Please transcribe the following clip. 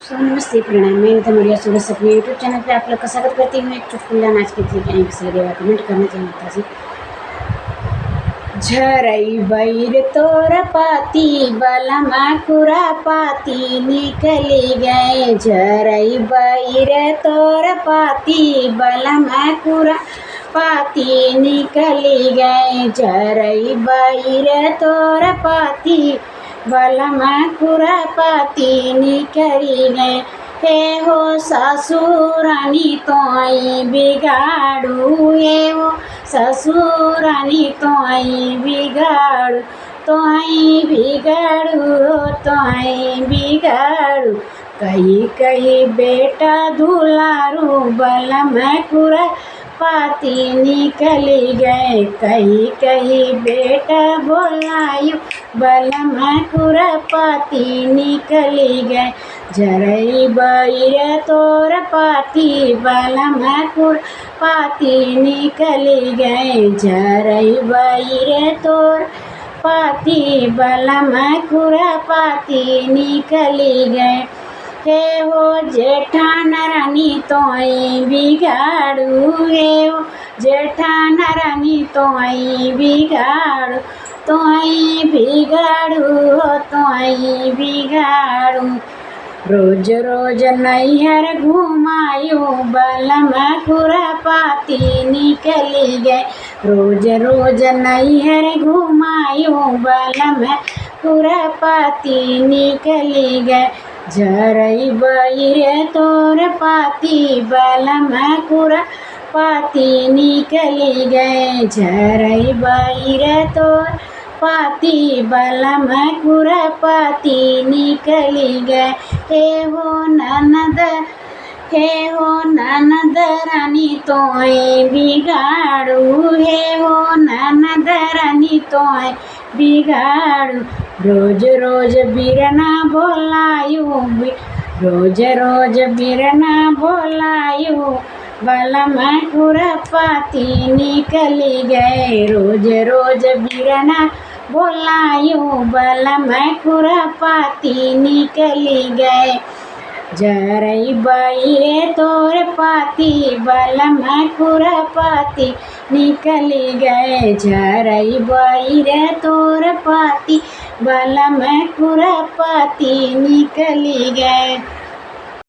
सो नमस्ते प्रणाम। मैं निता मौर्य सूरज अपने यूट्यूब चैनल पे आप लोग का स्वागत करती हूँ। एक चुटकुला नाच के लेके आई किसी लगे कमेंट करना चाहता जी। झरई बैर तोर पाती बलमा खुरा पाती निकली गए। झरई बैर तोर पाती बलमा खुरा पाती निकली गए। झरई बैर तोर पाती बलमा खुरा पाती निकली गए। हे हो ससुरानी तोई बिगाड़ू, हे हो ससुरानी तोई बिगाड़ू, तोई बिगाड़ू, तोई बिगाड़ू। कही कही बेटा दुलारू बलमा खुरा पाती निकली गए। कही कही बेटा बोलायू बलमा खुरा पाती निकली गए। झरई बैर तोर पाती बलमा खुरा पाती निकली गए। झरई बैर तोर पाती बलमा खुरा पाती निकली गए। हे हो जेठान रानी तोई बिगाड़ू, हे हो जेठान रानी तोई बिगाड़ू, तोई बिगाड़ू, तोई बिगाड़ू। रोज रोज नैहर घुमायू बलमा खुरा पाती निकली गए। रोज रोज नैहर घुमायू बलमा खुरा पाती निकली गए। झरई बैर तोर पाती बलमा खुरा पाती निकली गए। झरई बैर तोर पाती बलमा खुरा पाती निकली गए। हे हो ननद, हे हो ननद रानी तोय बिगाड़ू, हे हो ननद रानी तोय बिगाड़ू। रोज रोज बिरना बोलायू, रोज रोज बिरना बोलायू बलमा खुरा पाती निकली गए। रोज रोज बिरना बोलायू बलमा खुरा पाती निकली गए। झरई बैर तोर पाती बलमा खुरा पाती निकली गए। झरई बैर तोर पाती बलमा खुरा पाती निकली गए।